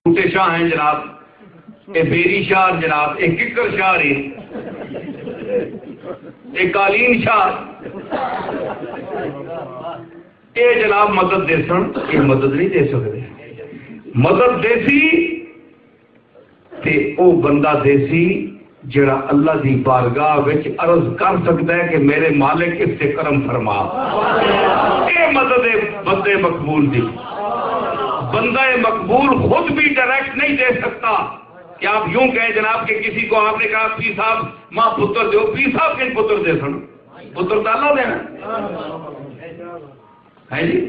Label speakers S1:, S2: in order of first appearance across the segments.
S1: ٹوٹے شاہ ہیں جناب، اے بیری شاہ جناب، اے ککر شاہ رہی، اے قالین شاہ، اے جناب مدد دے سن، اے مدد نہیں دے سکتے. مدد دیسی تے او بندہ دیسی جڑا اللہ دی بارگاہ وچ عرض کر سکتا ہے کہ میرے مالک اس سے کرم فرما. اے مدد بندے مقبول دی. بندہ مقبول خود بھی ڈائریکٹ نہیں دے سکتا کہ آپ یوں کہیں جناب کہ کسی کو آپ نے کہا پیر صاحب ماں پتر دو، پیر صاحب کن پتر دے سن، پتر تو اللہ دینا ہے جی.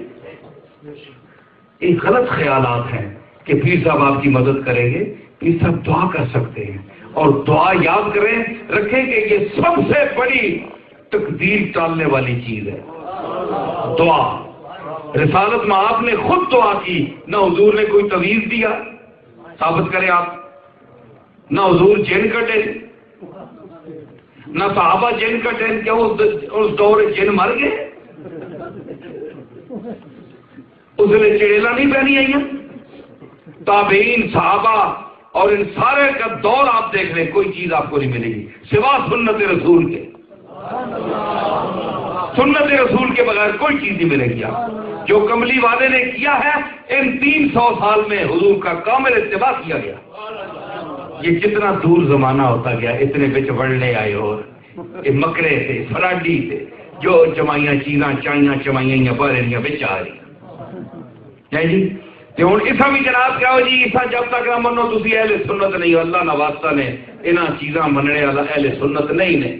S1: یہ غلط خیالات ہیں کہ پیر صاحب آپ کی مدد کریں گے. پیر صاحب دعا کر سکتے ہیں، اور دعا یاد کریں رکھیں کہ یہ سب سے بڑی تقدیر ٹالنے والی چیز ہے دعا. رسالت میں آپ نے خود دعا کی، نہ حضور نے کوئی تویز دیا ثابت کرے آپ، نہ حضور جن کٹے، نہ صحابہ جن کٹے. کیا اس دور جن مر گئے؟ اس نے چڑیلا نہیں پہنی آئی ہیں؟ تابعین صحابہ اور ان سارے کا دور آپ دیکھ لیں، کوئی چیز آپ کو نہیں ملے گی سوا سنت رسول کے. سنت رسول کے بغیر کوئی چیز نہیں ملے گی. آپ جو کملی والے نے کیا ہے ان 300 سال میں حضور کا کامل اتباع کیا گیا. یہ جتنا دور زمانہ ہوتا گیا اتنے بچ بڑھنے آئے، اور یہ مکرے تھے، فراڈی تھے، جو جمائیاں چیزاں چائیاں چمائیاں بارہیاں بچ آ رہی ہے جی. ہوں اسا بھی جناب کیا ہو جی، اسا جب تک نہ منو تھی اہل سنت نہیں. اللہ نہ واسطہ نے انہاں چیزاں مننے والا اہل سنت نہیں نے.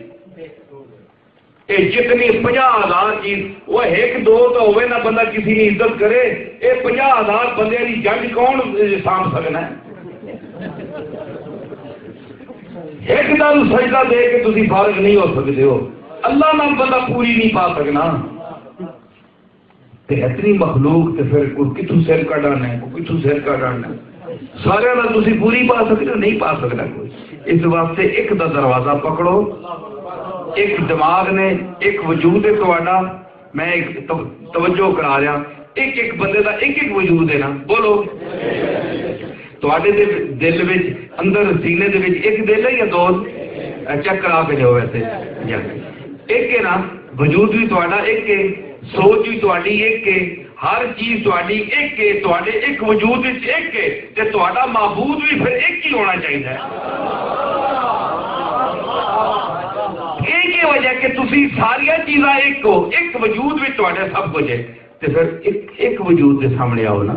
S1: یہ جتنی 50,000 چیز وہ ایک دو تو ہوئے نہ بندہ کسی کی عزت کرے، یہ 50,000 بندے کی جنگ کون سانپ سکنا ہے؟ ایک دل سجدہ دے کے تھی فارغ نہیں ہو سکتے ہو. اللہ نال بندہ پوری نہیں پا سکنا. اتنی مخلوق تو پھر کتوں سر کٹانا ہے، کتوں سر کٹانا ہے، سارے تھی پوری پا سکتے نہیں پا سکنا کوئی. اس واسطے ایک دا دروازہ پکڑو، ایک دماغ نے ایک وجود ہے تھوڑا. میں ایک توجہ کرا رہا، ایک ایک بندے دا ایک ایک وجود ہے نا. بولو تھوڑے دل وچ اندر سینے دے وچ ایک دل ہے یا دو؟ چیک کرا کے جاؤ. ویسے ایک ہے نا، وجود بھی تھوڑا ایک ہے، سوچ بھی تھوڑی ایک ہے، ہر چیز تھوڑی ایک ہے، تھوڑے ایک وجود ایک ہے، تے تھوڑا معبود بھی پھر ایک ہی ہونا چاہیے. ایک ہی وجہ کہ تسی ساری چیزاں ایک ہو، ایک وجود بھی تھوڑے سب کچھ ہے، تے پھر ایک وجود کے سامنے آؤ نا.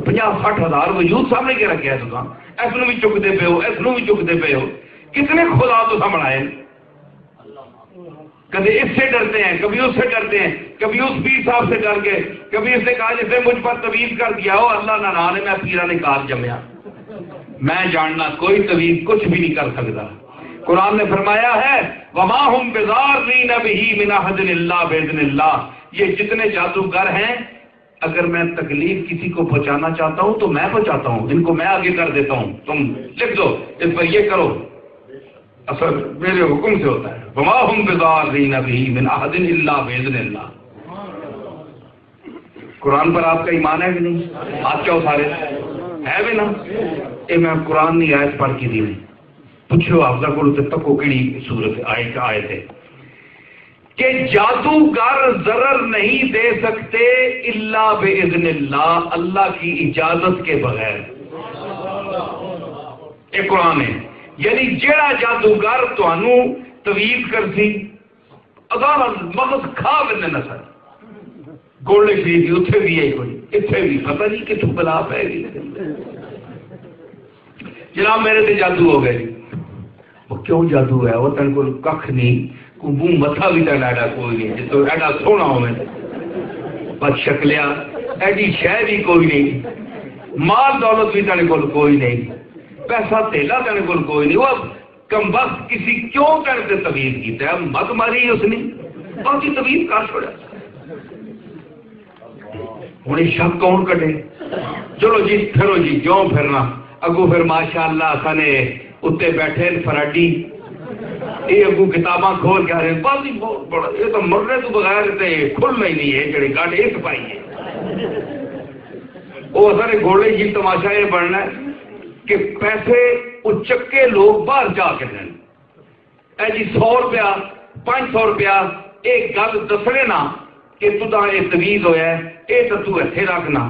S1: 50-60 ہزار وجود سامنے کے رکھے ہے تساں، اس نو بھی چکتے پے ہو، اس نو بھی چکتے پے ہو. کتنے خدا تو بنائے؟ کبھی اس سے ڈرتے ہیں، کبھی اس سے ڈرتے ہیں، کبھی اس پیر صاحب سے ڈر کے، کبھی اس نے کہا جس نے مجھ پر طویل کر دیا ہو اللہ نہ نے میں پیرا نے کار جمیا. میں جاننا کوئی طویل کچھ بھی نہیں کر سکتا. قرآن نے فرمایا ہے وما هم بضارین به من احد الا باذن اللہ. یہ جتنے جادوگر ہیں اگر میں تکلیف کسی کو پہنچانا چاہتا ہوں تو میں پہنچاتا ہوں، ان کو میں آگے کر دیتا ہوں. تم لکھ دو اس پر یہ کرو، اثر میرے حکم سے ہوتا ہے. وما هم بضارین به من احد الا باذن اللہ. قرآن پر آپ کا ایمان ہے کہ نہیں؟ ہاتھ کیا سارے ہے بھی نا. یہ میں قرآن نہیں آیت پڑھ کی دی نہیں. پوچھو آپ کو تکو کیڑی صورت آئے تھے کہ جادوگر ضرر نہیں دے سکتے الا باذن اللہ، اللہ کی اجازت کے بغیر. یہ قرآن ہے. یعنی جیڑا جادوگر تانوں تویز کرسی اذان مغز کھا بنے نہ سر گولڈ شریف اتنے بھی ہے کوئی اتنے بھی پتہ نہیں کتوں بلا پہ گئی. جناب میرے سے جادو ہو گئے. وہ کیوں جادو ہے؟ وہ تین کو کھ نہیں، کو منہ متھا بھی تین ایڈا کوئی نہیں جس تو ایڈا سونا ہو میں بس شکلیا ایڈی شہ بھی کوئی نہیں، مال دولت بھی تین کو کوئی نہیں، پیسہ تیلا تین کو کوئی نہیں. وہ کم بخت کسی کیوں تین سے طویز کیتا ہے؟ مت ماری اس نے باقی طویز کر چھوڑا. ہوں شک کون کٹے؟ چلو جی پھرو جی جو پھرنا اگو پھر ماشاء اللہ سنے اتنے بیٹھے فراڈی یہ اگو کتاباں کھول کے آ رہے بس بڑا یہ تو مرنے تو بغیر کھلنا ہی نہیں ہے جڑی گاڈ ایک پائی ہے. وہ سارے گھوڑے جی تماشا یہ بننا ہے کہ پیسے اچکے لوگ باہر جا کے دیں اے جی 100 روپیہ 500 روپیہ ایک گل دسنے نا کہ تا یہ تویز ہوا ہے یہ تو اتنے رکھنا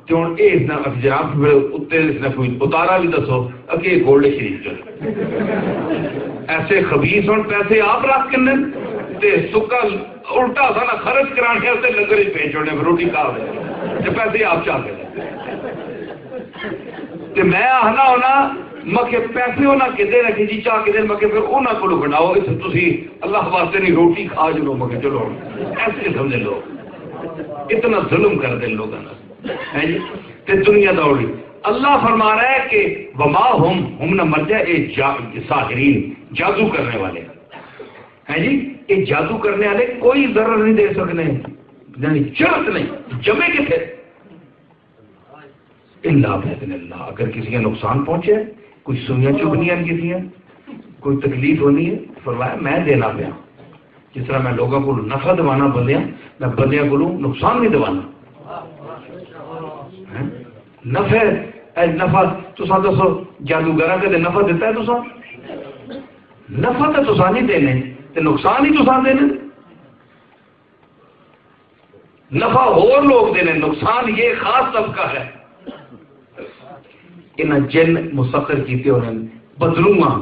S1: تو ہوں یہ جناب اتنے کوئی اتارا بھی دسو اگے گولڈ شریف چل ایسے خبیث ہوں پیسے آپ رکھ کے سکا الٹا سارا خرچ کرانے سے لنگر ہی پہ چھوڑنے روٹی کھا رہے پیسے آپ چاہتے ہیں میں آنا ہونا مکے پیسے ہونا کدے رکھے جی چاہ کے مکے پھر انہوں کو بناؤ تھی اللہ واسطے نہیں روٹی کھا جلو مکے چلو ایسے سمجھے لوگ اتنا ظلم کر دیں لوگوں نے جی دنیا دوڑی اللہ فرما رہا ہے کہ وما ہم نہ مر جائے ساحرین جادو کرنے والے ہیں جی یہ جادو کرنے والے کوئی ضرر نہیں دے سکتے یعنی چرت نہیں جمے کتنے اللہ بہتن اللہ اگر کسی کا نقصان پہنچے کوئی سوئیاں چبنی ہیں کسی کوئی تکلیف ہونی ہے فرمایا میں دینا پیا جس طرح میں لوگوں کو نفع دوانا بندیاں میں بندیاں کو نقصان نہیں دوانا نفع تسا دسو جادوگر کے نفع دیتا ہے تسا نفع تو تسا نہیں دینے تے نقصان ہی تسا دینے نفع اور لوگ دینے نقصان یہ خاص طبقہ ہے انہیں جن مسخر کیتے انہیں بدلواں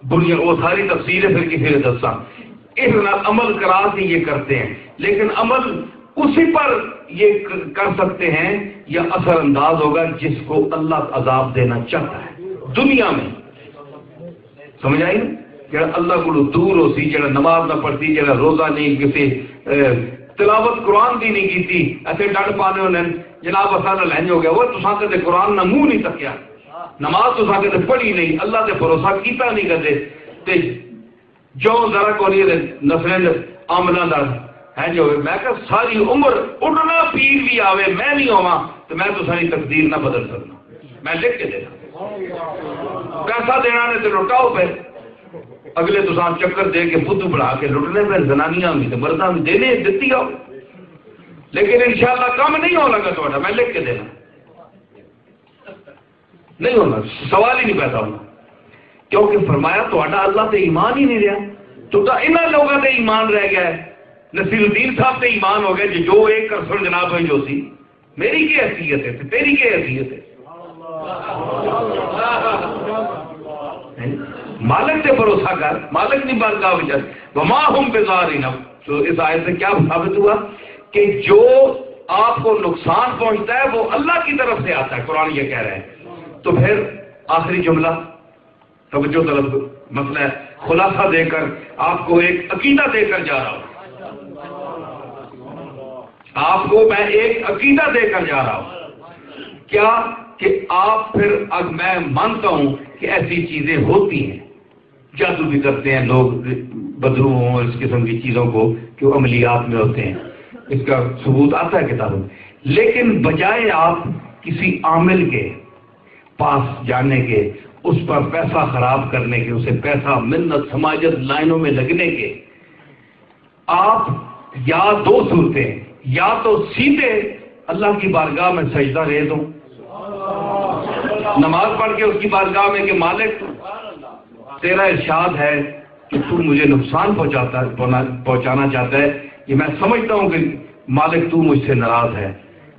S1: بنیا وہ ساری تفصیلیں پھر کسی نے دسا اس عمل کرا کے یہ کرتے ہیں لیکن عمل اسی پر یہ کر سکتے ہیں یا اثر انداز ہوگا جس کو اللہ عذاب دینا چاہتا ہے دنیا میں سمجھ آئی نا جڑا اللہ کو دور ہو سی جڑا نماز نہ پڑھتی جڑا روزہ نہیں کسی تلاوت قرآن دی نہیں کیتی ایسے ڈنڈ پانے انہیں جناب اصل لینج ہو گیا وہ تو ساتھ قرآن نہ منہ نہیں تکیا نماز تو ساتھ پڑھی نہیں اللہ سے بھروسہ کیتا نہیں کرتے جو ذرا کو نسلیں عملہ دار ہے جو میں کہ ساری عمر اٹھنا پیر بھی آوے میں نہیں ہوا تو میں تو ساری تقدیر نہ بدل سکتا میں لکھ کے دینا پیسہ دینا نے تو لٹاؤ پہ اگلے تو ساتھ چکر دے کے بدھ بڑھا کے لٹنے پہ زنانیاں بھی تو مرداں بھی دینے دیتی آؤ لیکن انشاءاللہ کم نہیں ہو لگا تو میں لکھ کے دینا نہیں ہونا سوال ہی نہیں پیدا ہونا کیونکہ فرمایا تو اللہ تے ایمان ہی نہیں رہا تو انہوں لوگوں تے ایمان رہ گیا ہے نصیر الدین صاحب تے ایمان ہو گیا جو ایک کرسن جناب ہوئی جو سی میری کی حیثیت ہے تیری کی حیثیت ہے مالک سے بھروسہ کر مالک نہیں بارگاہ وچ وما ہم بظاہرین تو اس آیت سے کیا ثابت ہوا کہ جو آپ کو نقصان پہنچتا ہے وہ اللہ کی طرف سے آتا ہے قرآن یہ کہہ رہے ہیں تو پھر آخری جملہ توجہ طلب مسئلہ ہے خلاصہ دے کر آپ کو ایک عقیدہ دے کر جا رہا ہوں آپ کو میں ایک عقیدہ دے کر جا رہا ہوں کیا کہ آپ پھر اب میں مانتا ہوں کہ ایسی چیزیں ہوتی ہیں جادو بھی کرتے ہیں لوگ بدرو ہوں اس قسم کی چیزوں کو کہ وہ عملیات میں ہوتے ہیں اس کا ثبوت آتا ہے کتابوں میں لیکن بجائے آپ کسی عامل کے پاس جانے کے اس پر پیسہ خراب کرنے کے اسے پیسہ منت سماجت لائنوں میں لگنے کے آپ یا دو صورتیں یا تو سیدھے اللہ کی بارگاہ میں سجدہ رہ دو نماز پڑھ کے اس کی بارگاہ میں کہ مالک تیرا ارشاد ہے کہ تو مجھے نقصان پہنچانا چاہتا ہے یہ میں سمجھتا ہوں کہ مالک تو مجھ سے ناراض ہے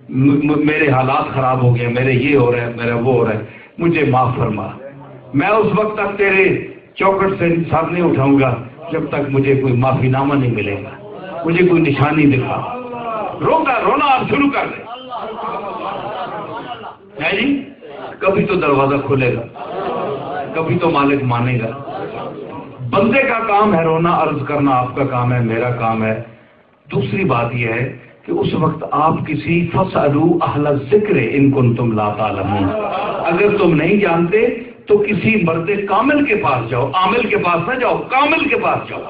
S1: میرے حالات خراب ہو گئے میرے یہ ہو رہا ہے میرا وہ ہو رہا ہے مجھے معاف فرما میں اس وقت تک تیرے چوکٹ سے سر نہیں اٹھاؤں گا جب تک مجھے کوئی معافی نامہ نہیں ملے گا مجھے کوئی نشانی دکھا رونا آپ شروع کر دیں ہے جی کبھی تو دروازہ کھلے گا کبھی تو مالک مانے گا بندے کا کام ہے رونا عرض کرنا آپ کا کام ہے میرا کام ہے دوسری بات یہ ہے کہ اس وقت آپ کسی فَاسْأَلُوا أَهْلَ الذِّكْرِ إِن كُنتُمْ لَا تَعْلَمُونَ اگر تم نہیں جانتے تو کسی مرد کامل کے پاس جاؤ عامل کے پاس نہ جاؤ کامل کے پاس جاؤ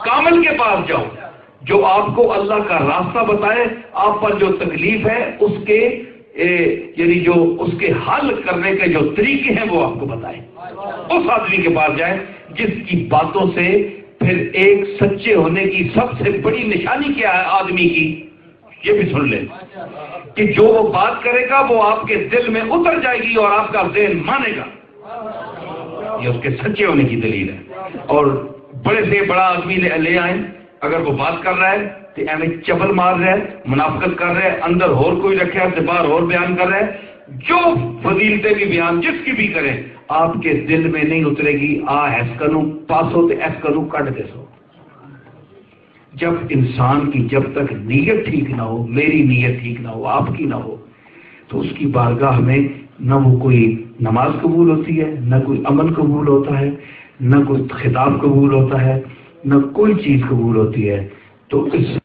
S1: کامل کے پاس جاؤ جو آپ کو اللہ کا راستہ بتائے آپ پر جو تکلیف ہے اس کے یعنی جو اس کے حل کرنے کے جو طریقے ہیں وہ آپ کو بتائے اس آدمی کے پاس جائے جس کی باتوں سے پھر ایک سچے ہونے کی سب سے بڑی نشانی کیا ہے آدمی کی یہ بھی سن لیں کہ جو وہ بات کرے گا وہ آپ کے دل میں اتر جائے گی اور آپ کا ذہن مانے گا. یہ اس کے سچے ہونے کی دلیل ہے. اور بڑے سے بڑا آدمی لے آئیں، اگر وہ بات کر رہا ہے تو ایویں چبل مار رہا ہے، منافقت کر رہا ہے، اندر اور کوئی رکھا ہے، باہر اور بیان کر رہا ہے، جو فضیلتیں بھی بیان جس کی بھی کریں آپ کے دل میں نہیں اترے گی. ایس کنو پاسو تے ایس کنو کٹ دے سو. جب انسان کی جب تک نیت ٹھیک نہ ہو، میری نیت ٹھیک نہ ہو، آپ کی نہ ہو، تو اس کی بارگاہ میں نہ وہ کوئی نماز قبول ہوتی ہے، نہ کوئی عمل قبول ہوتا ہے، نہ کوئی خطاب قبول ہوتا ہے، نہ کوئی چیز قبول ہوتی ہے. تو اس